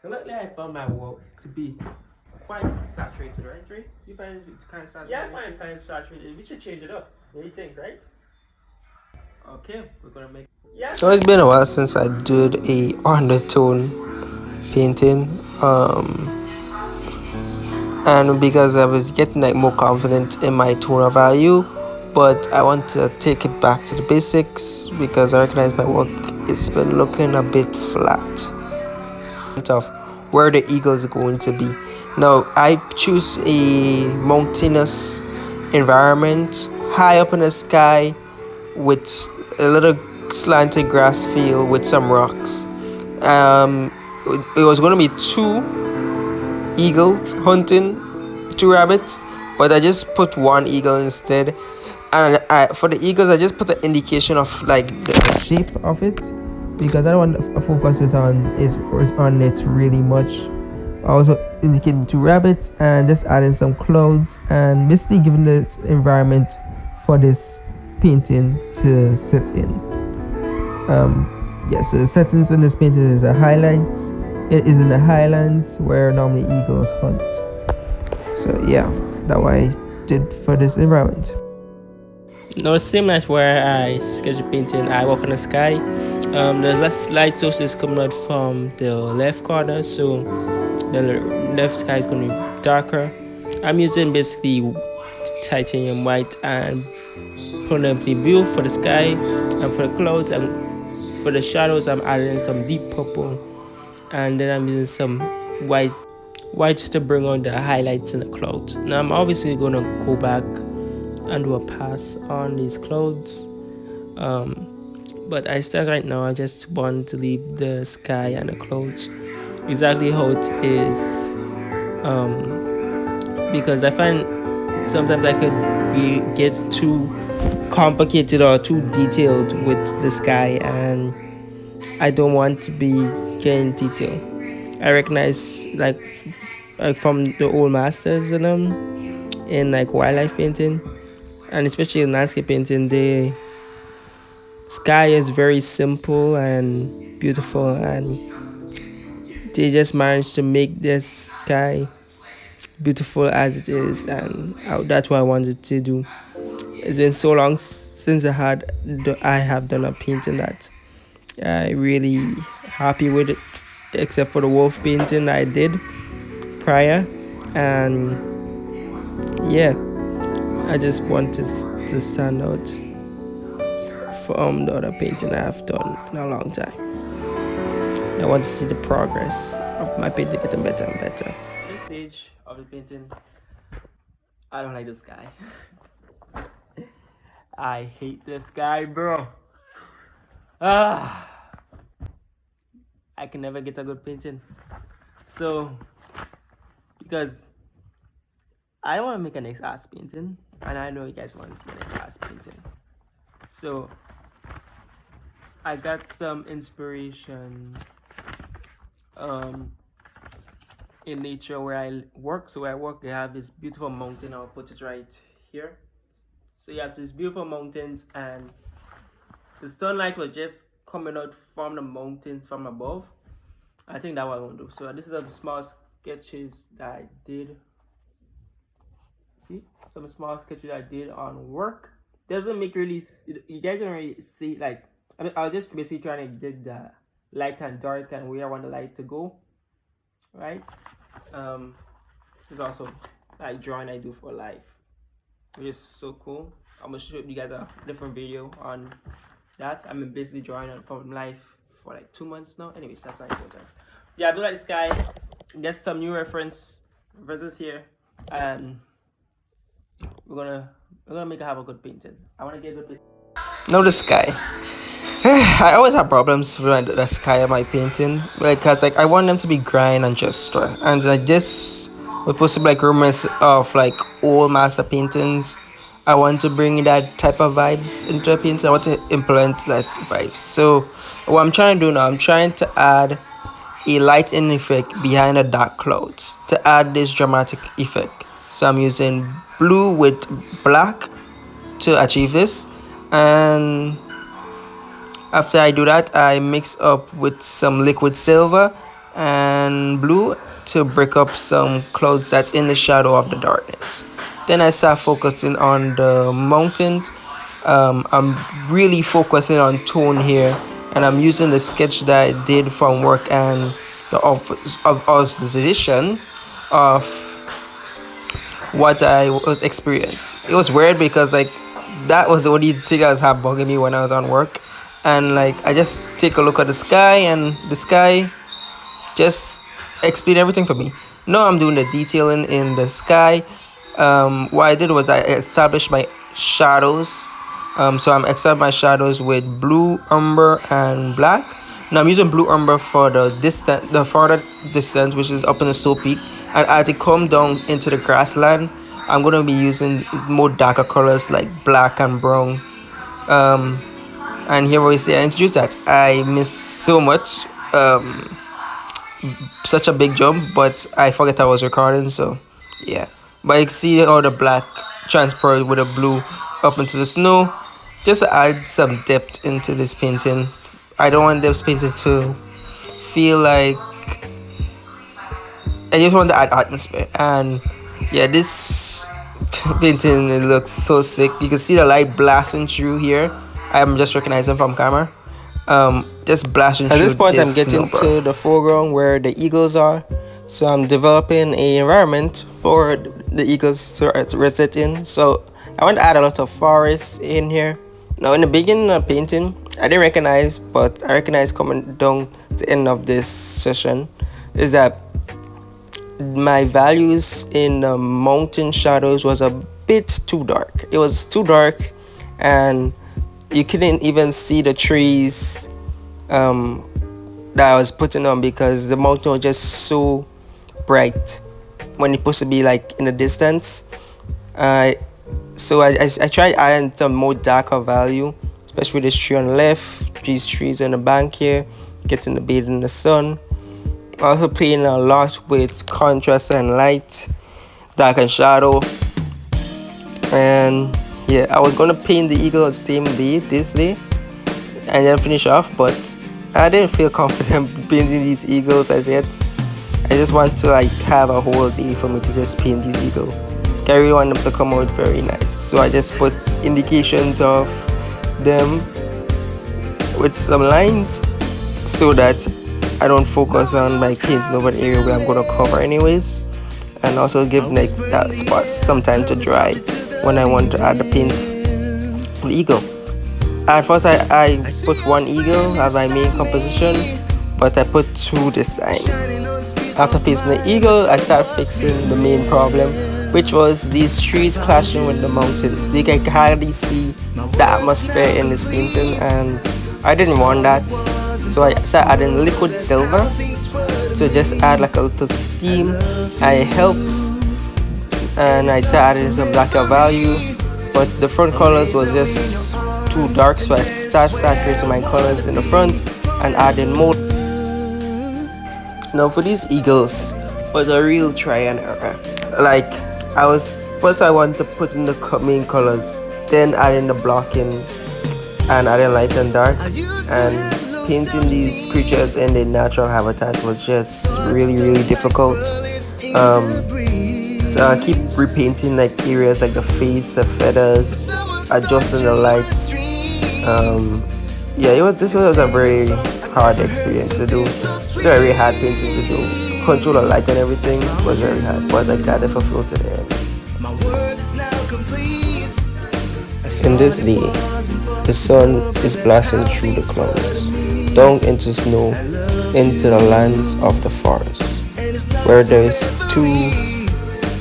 So lately I found my work to be quite saturated, right, Trey? You find it's kind of saturated? Yeah, I find it kind of saturated. We should change it up. What do you think, right? Okay, we're gonna make. Yeah. So it's been a while since I did a undertone painting. And because I was getting like more confident in my toner value, but I want to take it back to the basics because I recognize my work it's been looking a bit flat of where the eagle is going to be. Now I choose a mountainous environment high up in the sky with a little slanted grass field with some rocks. It was going to be two eagles hunting two rabbits, but I just put one eagle instead. And for the eagles, I just put an indication of like the shape of it because I don't want to focus it on it really much. I also indicated two rabbits and just adding some clouds and basically giving this environment for this painting to sit in. Yeah, so the settings in this painting is a highlights. It is in the highlands where normally eagles hunt. So yeah, that's what I did for this environment. No, same as where I schedule painting, I work on the sky. The less light sources coming out from the left corner, so the left sky is going to be darker. I'm using basically titanium white and permanently blue for the sky, and for the clouds and for the shadows I'm adding some deep purple, and then I'm using some white to bring on the highlights in the clouds. Now I'm obviously going to go back and do a pass on these clouds, but I start right now. I just want to leave the sky and the clouds exactly how it is, because I find sometimes I could get too complicated or too detailed with the sky, and I don't want to be getting detail. I recognize like from the old masters in like wildlife painting and especially in landscape painting, the sky is very simple and beautiful, and they just managed to make this sky beautiful as it is, and that's what I wanted to do. It's been so long since I have done a painting that I really happy with it, except for the wolf painting I did prior, and yeah, I just want to stand out from the other painting I have done in a long time. I want to see the progress of my painting getting better and better. This stage of the painting, I don't like this guy. I hate this guy, bro. Ah, I can never get a good painting. So, because I don't want to make an ass painting, and I know you guys want to see an ass painting. So, I got some inspiration in nature where I work. So where I work, they have this beautiful mountain. I'll put it right here. So you have these beautiful mountains, and the sunlight was just coming out from the mountains from above. I think that's what I want to do. So this is some small sketches that I did. See, some small sketches I did on work. Doesn't make really, you guys don't really see like. I was just basically trying to get the light and dark and where I want the light to go, right? This is also like drawing I do for life, which is so cool. I'm gonna show you guys a different video on that. I'm basically drawing it from life for like 2 months now. Anyways, that's not important. Yeah, I do like this guy. Get some new references here, and we're gonna make have a good painting. I wanna get a good painting. Now the sky. I always have problems with the sky of my painting because like I want them to be grind and just and like this was supposed to be like remnants of like old master paintings. I want to bring that type of vibes into a painting. I want to implement that vibes. So what I'm trying to do now, I'm trying to add a lighting effect behind the dark clouds to add this dramatic effect. So I'm using blue with black to achieve this, and after I do that, I mix up with some liquid silver and blue to break up some clouds that's in the shadow of the darkness. Then I start focusing on the mountains. I'm really focusing on tone here, and I'm using the sketch that I did from work and the observation of what I was experienced. It was weird because like that was the only thing that was bugging me when I was on work, and like I just take a look at the sky, and the sky just explain everything for me. Now I'm doing the detailing in the sky. What I did was I established my shadows. So I'm establishing my shadows with blue umber and black. Now I'm using blue umber for the farther distance, which is up in the snow peak. And as it come down into the grassland, I'm gonna be using more darker colors like black and brown. Um, and here we see I introduced that. I miss so much. Such a big jump, but I forget I was recording, so yeah. But you see how the black transferred with the blue up into the snow, just to add some depth into this painting. I don't want this painting to feel like, I just want to add atmosphere. And yeah, this painting, it looks so sick. You can see the light blasting through here. I'm just recognizing from camera. Just blasting At through this point, I'm this getting to the foreground where the eagles are. So I'm developing a environment for the eagles to reset in. So I want to add a lot of forest in here. Now in the beginning of painting, I didn't recognize, but I recognize coming down to the end of this session, is that my values in the mountain shadows was a bit too dark. It was too dark, and you couldn't even see the trees that I was putting on because the mountain was just so bright when it's supposed to be like in the distance. So I tried adding some more darker value, especially this tree on the left, these trees on the bank here, getting the bait in the sun. Also playing a lot with contrast and light, dark and shadow. And yeah, I was gonna paint the eagle the same day, this day, and then finish off, but I didn't feel confident painting these eagles as yet. I just want to like have a whole day for me to just paint these eagles. I really want them to come out very nice, so I just put indications of them with some lines so that I don't focus on like painting over the area where I'm gonna cover anyways, and also give like that spot some time to dry when I want to add the paint to the eagle. At first I put one eagle as my main composition, but I put two this time. After pasting the eagle, I started fixing the main problem, which was these trees clashing with the mountains. You can hardly see the atmosphere in this painting, and I didn't want that. So I started adding liquid silver to just add like a little steam, and it helps. And I started adding some blacker value, but the front colors was just too dark, so I started saturating my colors in the front and adding more. Now for these eagles was a real try and error. Like first I want to put in the main colors, then adding the blocking and adding light and dark, and painting these creatures in their natural habitat was just really difficult. So I keep repainting like areas like the face, the feathers, adjusting the lights. Yeah, this was a very hard experience to do. It was a very hard painting to do. Control the light and everything was very hard, but I got it fulfilled to the end. In this day, the sun is blasting through the clouds, down into snow, into the lands of the forest, where there is two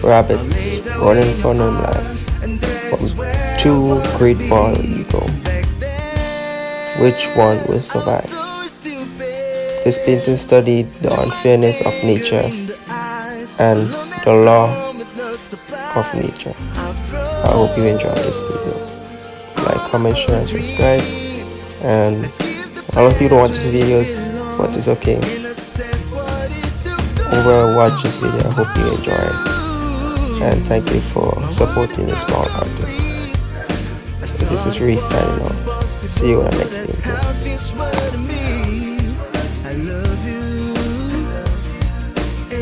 rabbits running for their lives from two great bald eagles. Which one will survive? This painting studied the unfairness of nature and the law of nature. I hope you enjoyed this video. Like, comment, share, and subscribe. And a lot of people don't watch these videos, but it's okay. Watch this video. I hope you enjoy it. And thank you for supporting a small artist. This is Reese signing off. See you in the next video.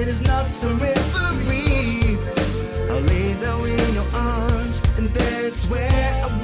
is not some referee. I'll lay down in your arms, and that's where I